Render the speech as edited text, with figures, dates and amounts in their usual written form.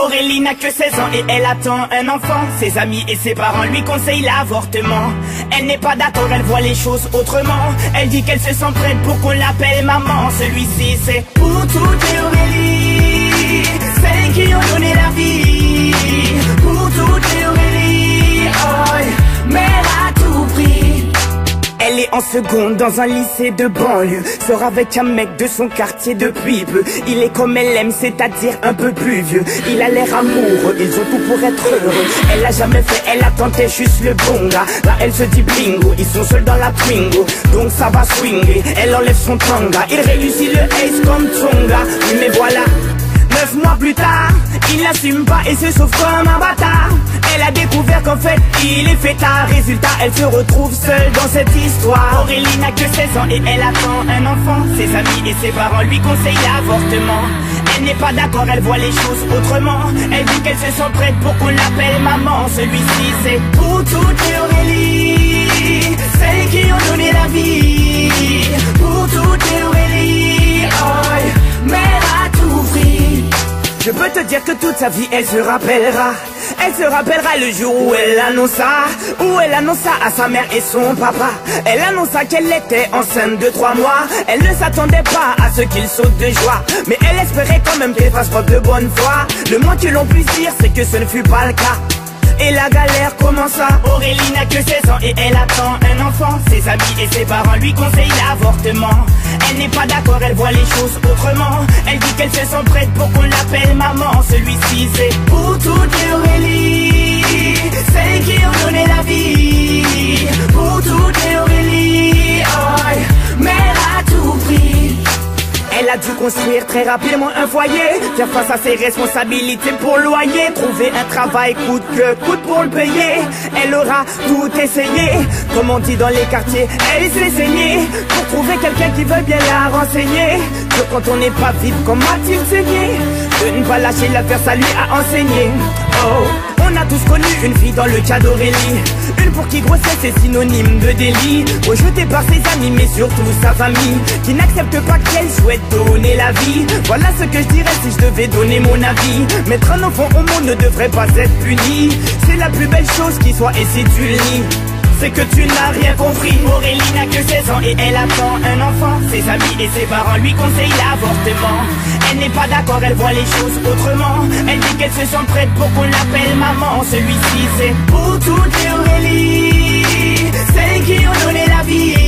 Aurélie n'a que 16 ans et elle attend un enfant. Ses amis et ses parents lui conseillent l'avortement. Elle n'est pas d'accord, elle voit les choses autrement. Elle dit qu'elle se sent prête pour qu'on l'appelle maman. Celui-ci c'est pour toutes les Aurélie, celles qui ont donné la vie. Pour toutes les Aurélie, oh, mère à tout prix. Elle est en seconde dans un lycée de banlieue, sort avec un mec de son quartier depuis peu. Il est comme elle aime, c'est-à-dire un peu plus vieux. Il a l'air amoureux, ils ont tout pour être heureux. Elle a jamais fait, elle a tenté juste le bon gars. Là elle se dit bingo, ils sont seuls dans la Twingo, donc ça va swinger. Elle enlève son tanga, il réussit le ace comme Tonga. Oui mais voilà, 9 mois plus tard, il n'assume pas et se sauve comme un bâtard. Elle a découvert qu'en fait il est fêtard. Résultat, elle se retrouve seule dans cette histoire. Aurélie n'a que 16 ans et elle attend un enfant. Ses amis et ses parents lui conseillent l'avortement. Elle n'est pas d'accord, elle voit les choses autrement. Elle dit qu'elle se sent prête pour qu'on l'appelle maman. Celui-ci c'est pour toutes les Aurélie, celles qui ont donné la vie. Pour toutes les Aurélie, oh, mère à tout prix. Je peux te dire que toute sa vie elle se rappellera. Elle se rappellera le jour où elle annonça à sa mère et son papa. Elle annonça qu'elle était enceinte de 3 mois. Elle ne s'attendait pas à ce qu'il saute de joie, mais elle espérait quand même qu'elle fasse preuve de bonne foi. Le moins que l'on puisse dire c'est que ce ne fut pas le cas. Et la galère commença. Aurélie n'a que 16 ans et elle attend un enfant. Ses amis et ses parents lui conseillent l'avortement. Elle n'est pas d'accord, elle voit les choses autrement. Elle dit qu'elle se sent prête pour qu'on l'appelle maman. Celui-ci c'est pour toutes les Aurélie, celles qui ont donné la vie. Pour toutes les Aurélie, oh, mère à tout prix. Elle a dû construire très rapidement un foyer, faire face à ses responsabilités pour le loyer, trouver un travail coûte que coûte pour le payer. Elle aura tout essayé, comme on dit dans les quartiers, elle s'est saignée pour trouver quelqu'un qui veut bien la renseigner. Que quand on n'est pas vite, comme a-t-il saigné, de ne pas lâcher l'affaire, ça lui a enseigné. Oh, on a tous connu une fille dans le cas d'Aurélie, une pour qui grossesse est synonyme de délit, rejetée par ses amis mais surtout sa famille, qui n'accepte pas qu'elle souhaite donner la vie. Voilà ce que je dirais si je devais donner mon avis. Mettre un enfant au monde ne devrait pas être puni. C'est la plus belle chose qui soit, et si tu le nies, c'est que tu n'as rien compris. Aurélie n'a que 16 ans et elle attend un enfant. Ses amis et ses parents lui conseillent l'avortement. Elle n'est pas d'accord, elle voit les choses autrement. Elle dit qu'elle se sent prête pour qu'on l'appelle maman. Celui-ci c'est pour toutes les Aurélie, celles qui ont donné la vie.